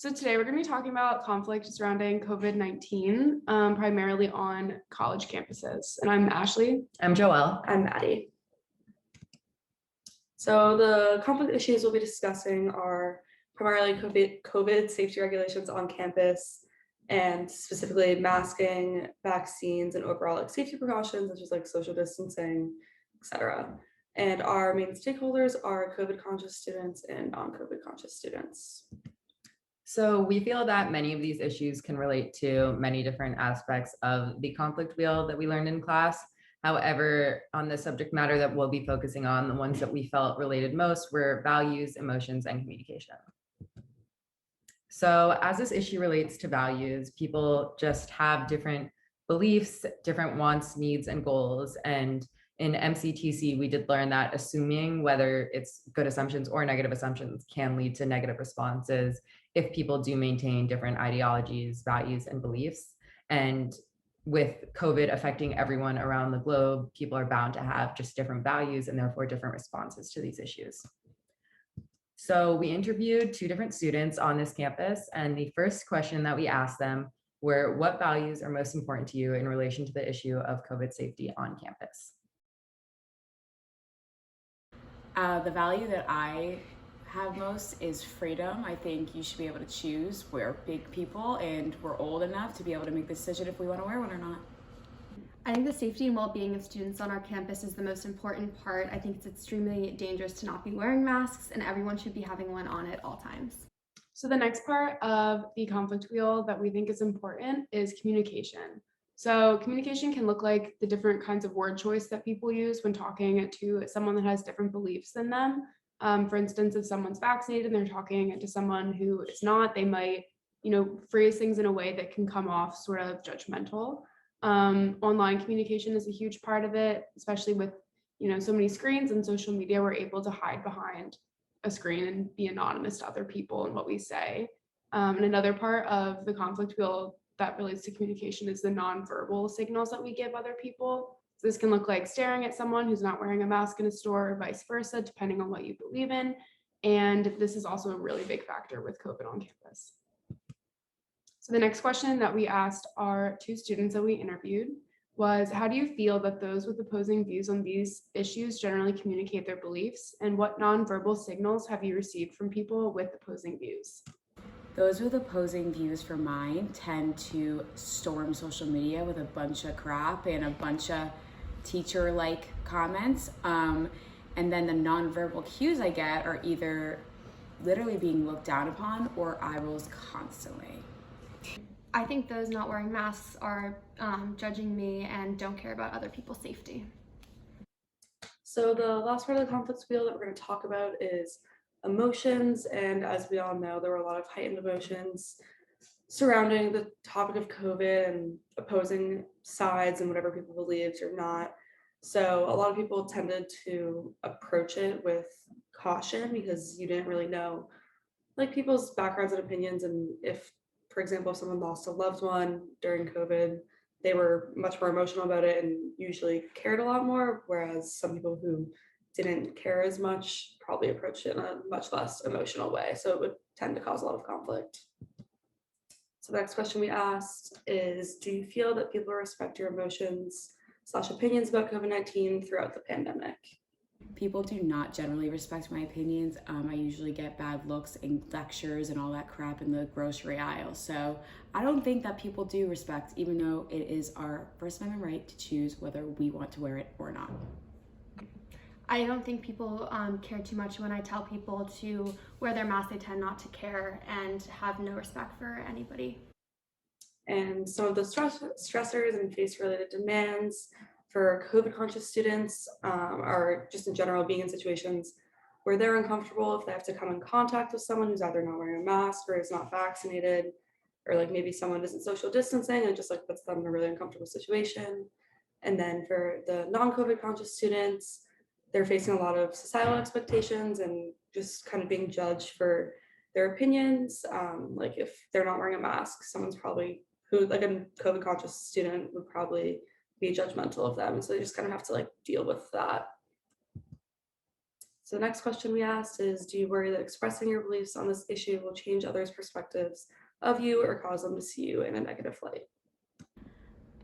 So today we're going to be talking about conflict surrounding COVID-19, primarily on college campuses. And I'm Ashley. I'm Joelle. I'm Maddie. So the conflict issues we'll be discussing are primarily COVID safety regulations on campus, and specifically masking, vaccines, and overall safety precautions such as social distancing, etc. And our main stakeholders are COVID conscious students and non-COVID conscious students. So we feel that many of these issues can relate to many different aspects of the conflict wheel that we learned in class. However, on the subject matter that we'll be focusing on, the ones that we felt related most were values, emotions, and communication. So as this issue relates to values, people just have different beliefs, different wants, needs, and goals. And in MCTC, we did learn that assuming whether it's good assumptions or negative assumptions can lead to negative responses if people do maintain different ideologies, values, and beliefs. And with COVID affecting everyone around the globe, people are bound to have just different values and therefore different responses to these issues. So we interviewed two different students on this campus, and the first question that we asked them were, what values are most important to you in relation to the issue of COVID safety on campus? The value that I have most is freedom. I think you should be able to choose. We're big people and we're old enough to be able to make the decision if we want to wear one or not. I think the safety and well-being of students on our campus is the most important part. I think it's extremely dangerous to not be wearing masks, and everyone should be having one on at all times. So the next part of the conflict wheel that we think is important is communication. So communication can look like the different kinds of word choice that people use when talking to someone that has different beliefs than them. For instance, if someone's vaccinated and they're talking to someone who is not, they might, phrase things in a way that can come off sort of judgmental. Online communication is a huge part of it, especially with, so many screens and social media. We're able to hide behind a screen and be anonymous to other people and what we say. And another part of the conflict wheel that relates to communication is the nonverbal signals that we give other people. So this can look like staring at someone who's not wearing a mask in a store or vice versa, depending on what you believe in. And this is also a really big factor with COVID on campus. So the next question that we asked our two students that we interviewed was, how do you feel that those with opposing views on these issues generally communicate their beliefs? And what nonverbal signals have you received from people with opposing views? Those with opposing views for mine tend to storm social media with a bunch of crap and a bunch of teacher-like comments. And then the nonverbal cues I get are either literally being looked down upon or eye rolls constantly. I think those not wearing masks are judging me and don't care about other people's safety. So the last part of the conflict wheel that we're going to talk about is emotions. And as we all know, there were a lot of heightened emotions surrounding the topic of COVID and opposing sides and whatever people believed or not. So a lot of people tended to approach it with caution because you didn't really know people's backgrounds and opinions. And if, for example, if someone lost a loved one during COVID, they were much more emotional about it and usually cared a lot more, whereas some people who didn't care as much probably approached it in a much less emotional way. So it would tend to cause a lot of conflict. So the next question we asked is, do you feel that people respect your emotions/opinions about COVID-19 throughout the pandemic? People do not generally respect my opinions. I usually get bad looks in lectures and all that crap in the grocery aisle. So I don't think that people do respect, even though it is our First Amendment right to choose whether we want to wear it or not. I don't think people care too much when I tell people to wear their mask. They tend not to care and have no respect for anybody. And some of the stressors and face-related demands for COVID-conscious students are just in general being in situations where they're uncomfortable if they have to come in contact with someone who's either not wearing a mask or is not vaccinated, or maybe someone isn't social distancing and just puts them in a really uncomfortable situation. And then for the non-COVID conscious students, they're facing a lot of societal expectations and just kind of being judged for their opinions. If they're not wearing a mask, someone's probably a COVID conscious student would probably be judgmental of them. So they just kind of have to deal with that. So the next question we asked is, do you worry that expressing your beliefs on this issue will change others' perspectives of you or cause them to see you in a negative light?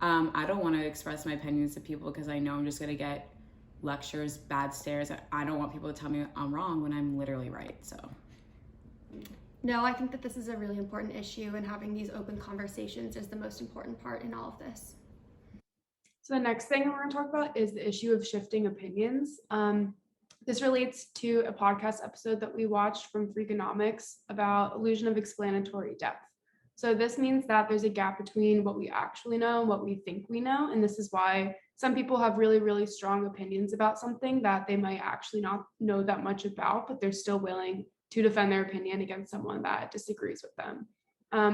I don't want to express my opinions to people because I know I'm just going to get lectures, bad stares. I don't want people to tell me I'm wrong when I'm literally right. So No, I think that this is a really important issue, and having these open conversations is the most important part in all of this. So the next thing we're going to talk about is the issue of shifting opinions. This relates to a podcast episode that we watched from Freakonomics about illusion of explanatory depth. So this means that there's a gap between what we actually know and what we think we know. And this is why some people have really, really strong opinions about something that they might actually not know that much about, but they're still willing to defend their opinion against someone that disagrees with them.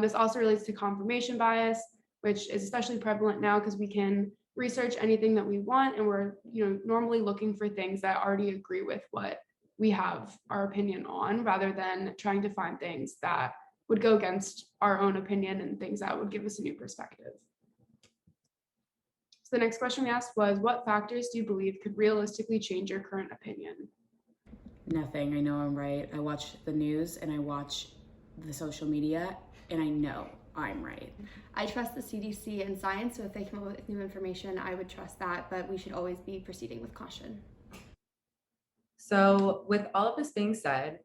This also relates to confirmation bias, which is especially prevalent now because we can research anything that we want, and we're normally looking for things that already agree with what we have our opinion on, rather than trying to find things that would go against our own opinion and things that would give us a new perspective. So the next question we asked was, what factors do you believe could realistically change your current opinion? nothing. I know I'm right. I watch the news and I watch the social media and I know I'm right. I trust the CDC and science, so if they come up with new information, I would trust that, but we should always be proceeding with caution. So with all of this being said,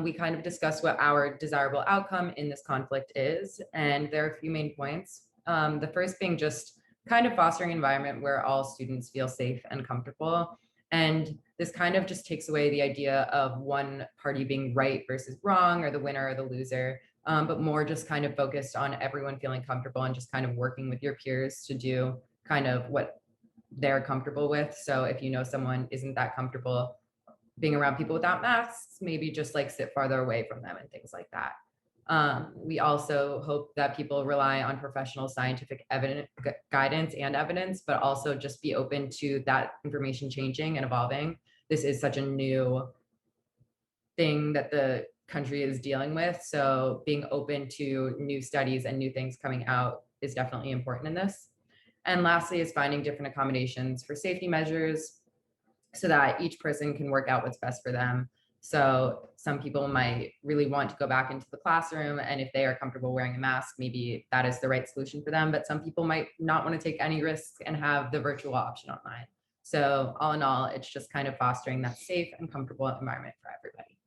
we kind of discussed what our desirable outcome in this conflict is, and there are a few main points. The first being just kind of fostering an environment where all students feel safe and comfortable. And this kind of just takes away the idea of one party being right versus wrong, or the winner or the loser, but more just kind of focused on everyone feeling comfortable and just kind of working with your peers to do kind of what they're comfortable with. So if you know someone isn't that comfortable being around people without masks, maybe just like sit farther away from them and things like that. We also hope that people rely on professional scientific guidance and evidence, but also just be open to that information changing and evolving. This is such a new thing that the country is dealing with. So being open to new studies and new things coming out is definitely important in this. And lastly is finding different accommodations for safety measures so that each person can work out what's best for them. So some people might really want to go back into the classroom, and if they are comfortable wearing a mask, maybe that is the right solution for them. But some people might not want to take any risks and have the virtual option online. So all in all, it's just kind of fostering that safe and comfortable environment for everybody.